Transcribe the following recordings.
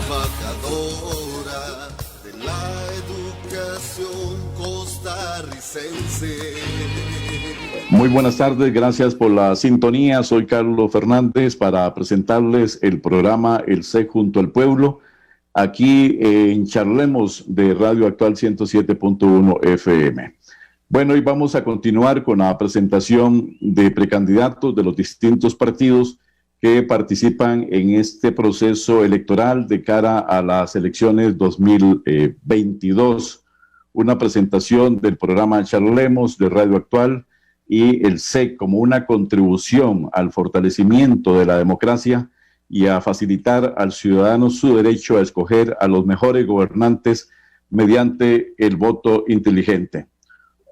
embajadora de la educación costarricense. Muy buenas tardes, gracias por la sintonía. Soy Carlos Fernández para presentarles el programa El SEC junto al pueblo, aquí en Charlemos de Radio Actual 107.1 FM. Bueno, y vamos a continuar con la presentación de precandidatos de los distintos partidos que participan en este proceso electoral de cara a las elecciones 2022. Una presentación del programa Charlemos de Radio Actual y el SEC como una contribución al fortalecimiento de la democracia y a facilitar al ciudadano su derecho a escoger a los mejores gobernantes mediante el voto inteligente.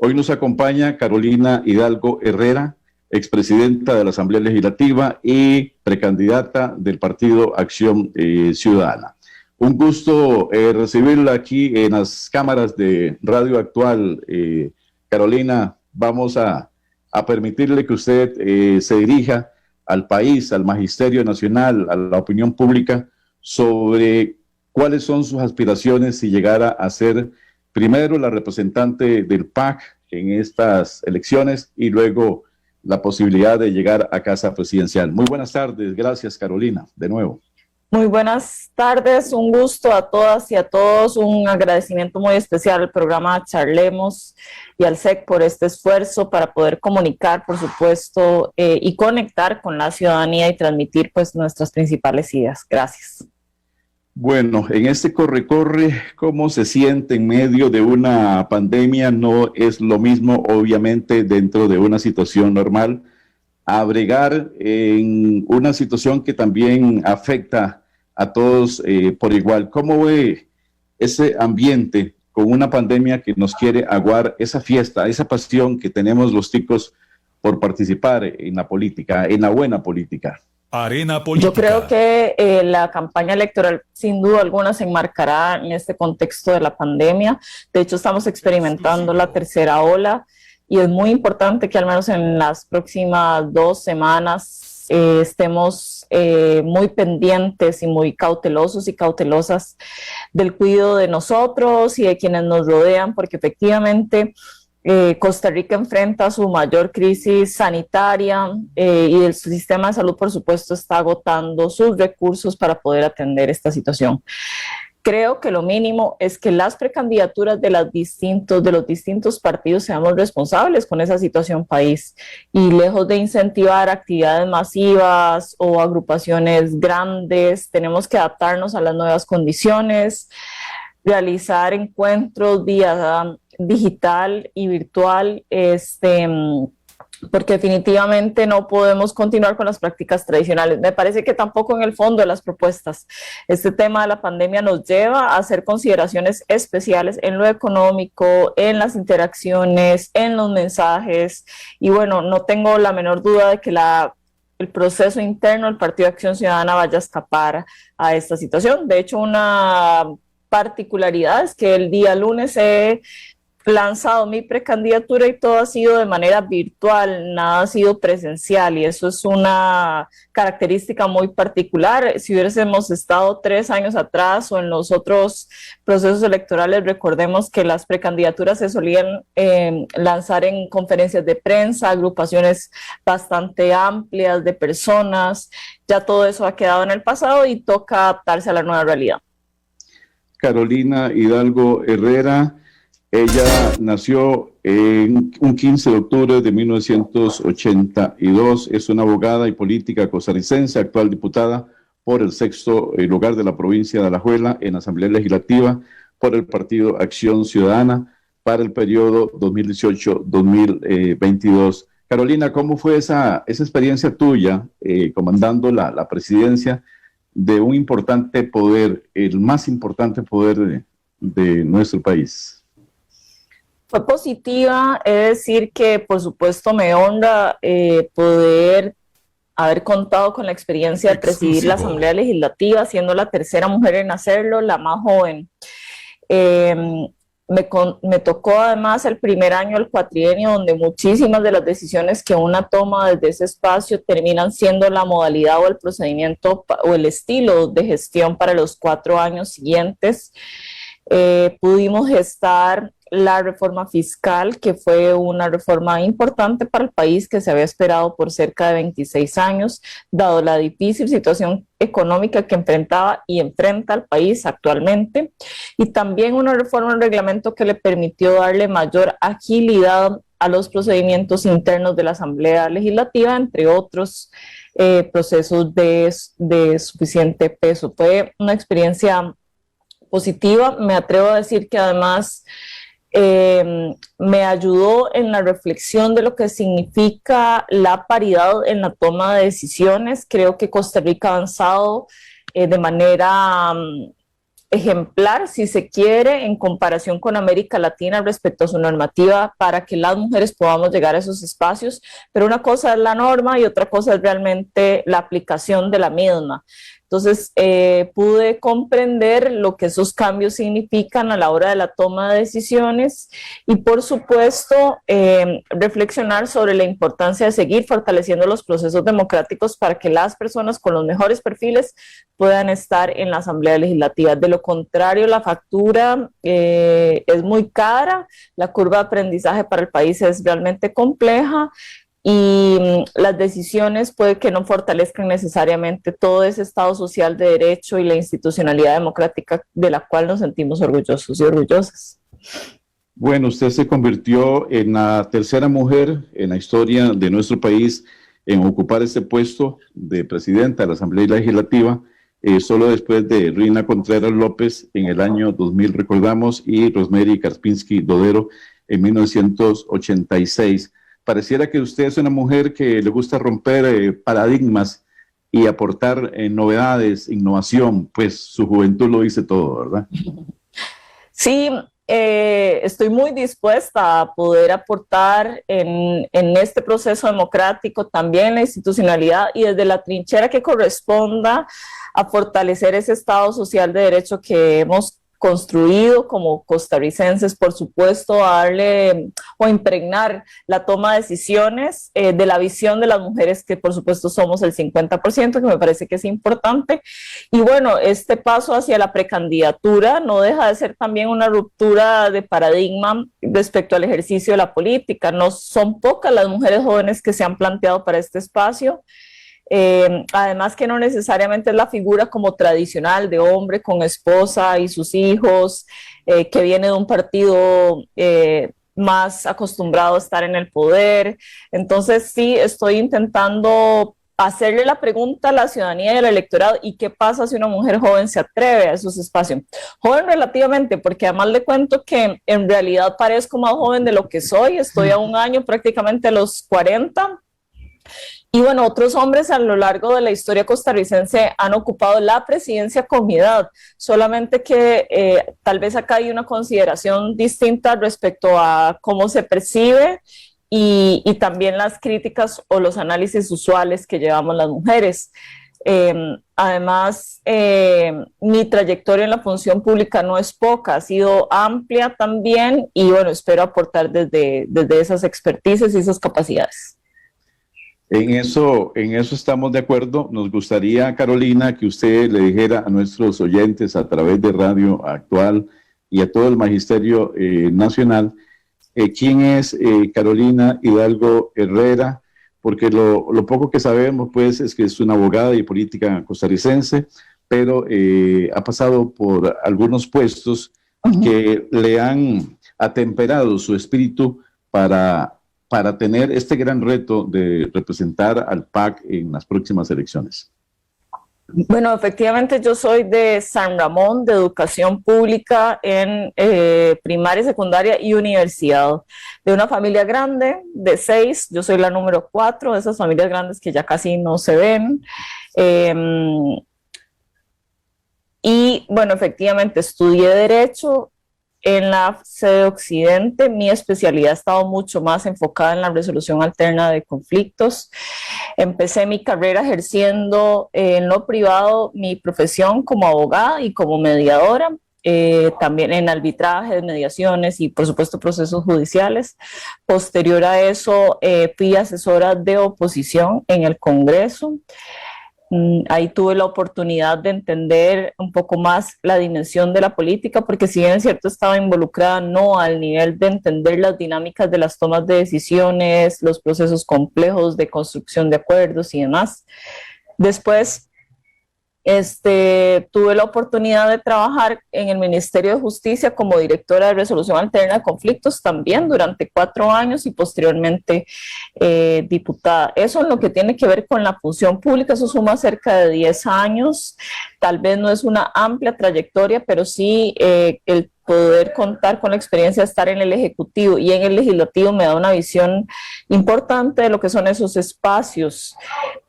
Hoy nos acompaña Carolina Hidalgo Herrera, expresidenta de la Asamblea Legislativa y precandidata del Partido Acción Ciudadana. Un gusto recibirla aquí en las cámaras de Radio Actual. Carolina, vamos a permitirle que usted se dirija al país, al Magisterio Nacional, a la opinión pública, sobre cuáles son sus aspiraciones si llegara a ser primero la representante del PAC en estas elecciones y luego la posibilidad de llegar a casa presidencial. Muy buenas tardes, gracias Carolina, de nuevo. Muy buenas tardes, un gusto a todas y a todos, un agradecimiento muy especial al programa Charlemos y al SEC por este esfuerzo para poder comunicar, por supuesto, y conectar con la ciudadanía y transmitir pues nuestras principales ideas. Gracias. Bueno, en este corre-corre, ¿cómo se siente en medio de una pandemia? No es lo mismo, obviamente, dentro de una situación normal, a bregar en una situación que también afecta a todos por igual. ¿Cómo ve ese ambiente con una pandemia que nos quiere aguar esa fiesta, esa pasión que tenemos los ticos por participar en la política, en la buena política? Arena política. Yo creo que la campaña electoral sin duda alguna se enmarcará en este contexto de la pandemia. De hecho, estamos experimentando la tercera ola y es muy importante que al menos en las próximas 2 semanas estemos muy pendientes y muy cautelosos y cautelosas del cuidado de nosotros y de quienes nos rodean, porque efectivamente Costa Rica enfrenta su mayor crisis sanitaria y el sistema de salud, por supuesto, está agotando sus recursos para poder atender esta situación. Creo que lo mínimo es que las precandidaturas de los distintos partidos seamos responsables con esa situación país y lejos de incentivar actividades masivas o agrupaciones grandes, tenemos que adaptarnos a las nuevas condiciones, realizar encuentros vía digital y virtual, porque definitivamente no podemos continuar con las prácticas tradicionales. Me parece que tampoco en el fondo de las propuestas. Este tema de la pandemia nos lleva a hacer consideraciones especiales en lo económico, en las interacciones, en los mensajes, y bueno, no tengo la menor duda de que el proceso interno del Partido de Acción Ciudadana vaya a escapar a esta situación. De hecho, una particularidad es que el día lunes he lanzado mi precandidatura y todo ha sido de manera virtual, nada ha sido presencial, y eso es una característica muy particular. Si hubiésemos estado 3 años atrás o en los otros procesos electorales, recordemos que las precandidaturas se solían lanzar en conferencias de prensa, agrupaciones bastante amplias de personas. Ya todo eso ha quedado en el pasado y toca adaptarse a la nueva realidad. Carolina Hidalgo Herrera, ella nació en un 15 de octubre de 1982, es una abogada y política costarricense, actual diputada por el 6º lugar de la provincia de Alajuela en la Asamblea Legislativa por el Partido Acción Ciudadana para el periodo 2018-2022. Carolina, ¿cómo fue esa experiencia tuya comandando la presidencia de un importante poder, el más importante poder de nuestro país? Fue positiva, es decir que por supuesto me honra poder haber contado con la experiencia de presidir la Asamblea Legislativa, siendo la tercera mujer en hacerlo, la más joven. me tocó además el primer año del cuatrienio, donde muchísimas de las decisiones que una toma desde ese espacio terminan siendo la modalidad o el procedimiento o el estilo de gestión para los 4 años siguientes. Pudimos gestar la reforma fiscal, que fue una reforma importante para el país que se había esperado por cerca de 26 años, dado la difícil situación económica que enfrentaba y enfrenta el país actualmente, y también una reforma del reglamento que le permitió darle mayor agilidad a los procedimientos internos de la Asamblea Legislativa, entre otros procesos de suficiente peso. Fue una experiencia positiva. Me atrevo a decir que además me ayudó en la reflexión de lo que significa la paridad en la toma de decisiones. Creo que Costa Rica ha avanzado de manera ejemplar, si se quiere, en comparación con América Latina respecto a su normativa para que las mujeres podamos llegar a esos espacios, pero una cosa es la norma y otra cosa es realmente la aplicación de la misma. Entonces, pude comprender lo que esos cambios significan a la hora de la toma de decisiones y, por supuesto, reflexionar sobre la importancia de seguir fortaleciendo los procesos democráticos para que las personas con los mejores perfiles puedan estar en la Asamblea Legislativa. De lo contrario, la factura es muy cara, la curva de aprendizaje para el país es realmente compleja, y las decisiones puede que no fortalezcan necesariamente todo ese Estado social de derecho y la institucionalidad democrática de la cual nos sentimos orgullosos y orgullosas. Bueno, usted se convirtió en la tercera mujer en la historia de nuestro país en ocupar este puesto de presidenta de la Asamblea Legislativa, solo después de Rina Contreras López en el año 2000, recordamos, y Rosemary Karpinski Dodero en 1986. Pareciera que usted es una mujer que le gusta romper paradigmas y aportar novedades, innovación, pues su juventud lo dice todo, ¿verdad? Sí, estoy muy dispuesta a poder aportar en este proceso democrático, también la institucionalidad y desde la trinchera que corresponda a fortalecer ese Estado social de derecho que hemos construido como costarricenses, por supuesto, a darle o impregnar la toma de decisiones de la visión de las mujeres, que por supuesto somos el 50%, que me parece que es importante. Y bueno, este paso hacia la precandidatura no deja de ser también una ruptura de paradigma respecto al ejercicio de la política. No son pocas las mujeres jóvenes que se han planteado para este espacio. Además que no necesariamente es la figura como tradicional de hombre con esposa y sus hijos, que viene de un partido más acostumbrado a estar en el poder. Entonces sí, estoy intentando hacerle la pregunta a la ciudadanía y al electorado: ¿y qué pasa si una mujer joven se atreve a esos espacios? Joven relativamente, porque además le cuento que en realidad parezco más joven de lo que soy. Estoy a un año prácticamente a los 40. Y bueno, otros hombres a lo largo de la historia costarricense han ocupado la presidencia con mi edad, solamente que tal vez acá hay una consideración distinta respecto a cómo se percibe y también las críticas o los análisis usuales que llevamos las mujeres. Además, mi trayectoria en la función pública no es poca, ha sido amplia también, y bueno, espero aportar desde esas expertices y esas capacidades. En eso estamos de acuerdo. Nos gustaría, Carolina, que usted le dijera a nuestros oyentes a través de Radio Actual y a todo el Magisterio Nacional quién es Carolina Hidalgo Herrera, porque lo poco que sabemos pues es que es una abogada y política costarricense, pero ha pasado por algunos puestos que le han atemperado su espíritu para tener este gran reto de representar al PAC en las próximas elecciones. Bueno, efectivamente yo soy de San Ramón, de educación pública en primaria, secundaria y universidad, de una familia grande de 6, yo soy la número 4 de esas familias grandes que ya casi no se ven. Y bueno, efectivamente estudié Derecho en la sede Occidente. Mi especialidad ha estado mucho más enfocada en la resolución alterna de conflictos. Empecé mi carrera ejerciendo en lo privado mi profesión como abogada y como mediadora. también en arbitrajes, mediaciones y por supuesto procesos judiciales. Posterior a eso fui asesora de oposición en el Congreso. Ahí tuve la oportunidad de entender un poco más la dimensión de la política, porque si bien es cierto estaba involucrada no al nivel de entender las dinámicas de las tomas de decisiones, los procesos complejos de construcción de acuerdos y demás. Después tuve la oportunidad de trabajar en el Ministerio de Justicia como directora de resolución alterna de conflictos también durante 4 años y posteriormente diputada. Eso en lo que tiene que ver con la función pública, eso suma cerca de 10 años. Tal vez no es una amplia trayectoria, pero sí el poder contar con la experiencia de estar en el Ejecutivo y en el Legislativo me da una visión importante de lo que son esos espacios.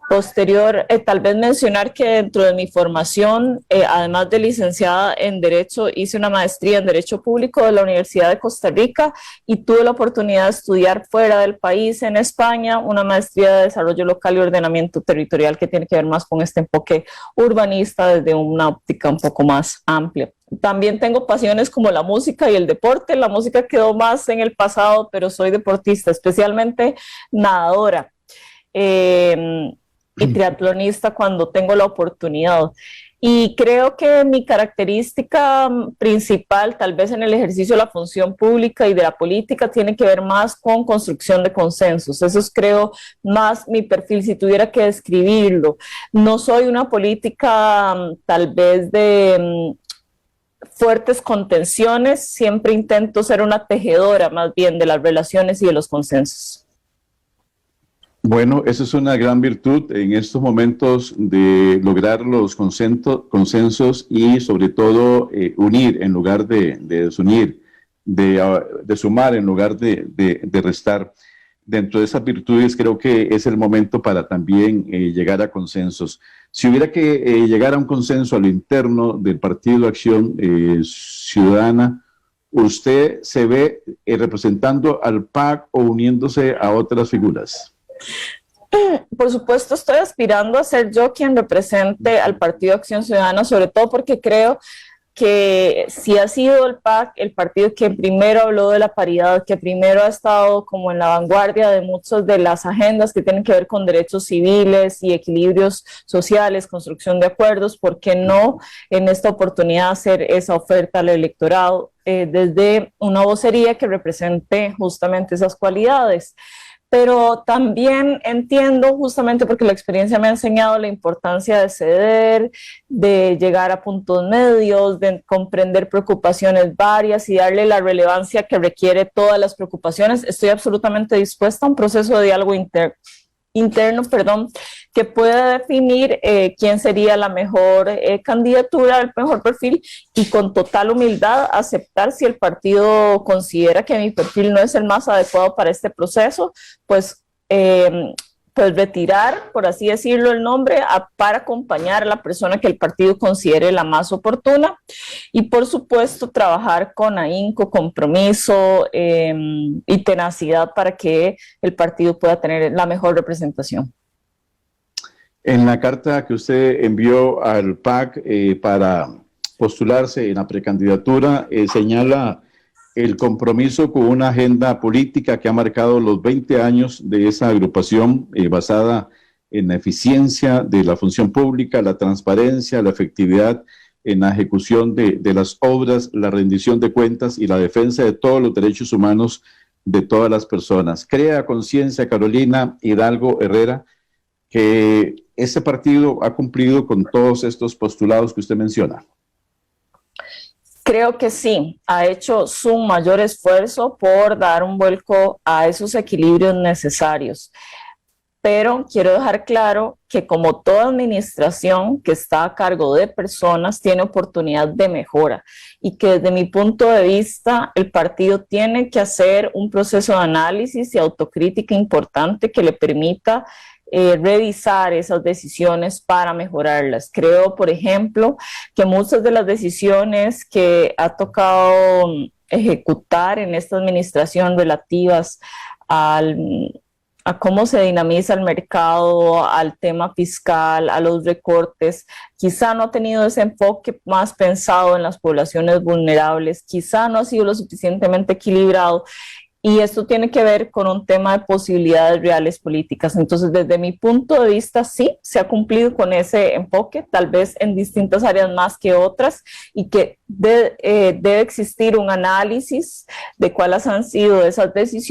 Posterior, tal vez mencionar que dentro de mi formación, además de licenciada en Derecho, hice una maestría en Derecho Público de la Universidad de Costa Rica y tuve la oportunidad de estudiar fuera del país, en España, una maestría de Desarrollo Local y Ordenamiento Territorial que tiene que ver más con este enfoque urbanista desde una óptica un poco más amplia. También tengo pasiones como la música y el deporte. La música quedó más en el pasado, pero soy deportista, especialmente nadadora. Y triatlonista cuando tengo la oportunidad. Y creo que mi característica principal, tal vez en el ejercicio de la función pública y de la política, tiene que ver más con construcción de consensos. Eso es, creo, más mi perfil, si tuviera que describirlo. No soy una política tal vez de fuertes contenciones, siempre intento ser una tejedora más bien de las relaciones y de los consensos. Bueno, eso es una gran virtud en estos momentos de lograr los consensos y sobre todo unir en lugar de desunir, de sumar en lugar de restar. Dentro de esas virtudes creo que es el momento para también llegar a consensos. Si hubiera que llegar a un consenso a lo interno del Partido Acción Ciudadana, ¿usted se ve representando al PAC o uniéndose a otras figuras? Por supuesto, estoy aspirando a ser yo quien represente al Partido Acción Ciudadana, sobre todo porque creo que si ha sido el PAC el partido que primero habló de la paridad, que primero ha estado como en la vanguardia de muchas de las agendas que tienen que ver con derechos civiles y equilibrios sociales, construcción de acuerdos, ¿por qué no en esta oportunidad hacer esa oferta al electorado desde una vocería que represente justamente esas cualidades? Pero también entiendo, justamente porque la experiencia me ha enseñado la importancia de ceder, de llegar a puntos medios, de comprender preocupaciones varias y darle la relevancia que requiere todas las preocupaciones. Estoy absolutamente dispuesta a un proceso de diálogo interno, que pueda definir quién sería la mejor candidatura, el mejor perfil, y con total humildad aceptar si el partido considera que mi perfil no es el más adecuado para este proceso, pues retirar, por así decirlo, el nombre para acompañar a la persona que el partido considere la más oportuna y, por supuesto, trabajar con ahínco, compromiso y tenacidad para que el partido pueda tener la mejor representación. En la carta que usted envió al PAC para postularse en la precandidatura, señala el compromiso con una agenda política que ha marcado los 20 años de esa agrupación basada en la eficiencia de la función pública, la transparencia, la efectividad en la ejecución de las obras, la rendición de cuentas y la defensa de todos los derechos humanos de todas las personas. Crea conciencia, Carolina Hidalgo Herrera, que ese partido ha cumplido con todos estos postulados que usted menciona. Creo que sí, ha hecho su mayor esfuerzo por dar un vuelco a esos equilibrios necesarios. Pero quiero dejar claro que como toda administración que está a cargo de personas tiene oportunidad de mejora y que desde mi punto de vista el partido tiene que hacer un proceso de análisis y autocrítica importante que le permita revisar esas decisiones para mejorarlas. Creo, por ejemplo, que muchas de las decisiones que ha tocado ejecutar en esta administración relativas a a cómo se dinamiza el mercado, al tema fiscal, a los recortes. Quizá no ha tenido ese enfoque más pensado en las poblaciones vulnerables, quizá no ha sido lo suficientemente equilibrado. Y esto tiene que ver con un tema de posibilidades reales políticas. Entonces, desde mi punto de vista, sí, se ha cumplido con ese enfoque, tal vez en distintas áreas más que otras, y que debe existir un análisis de cuáles han sido esas decisiones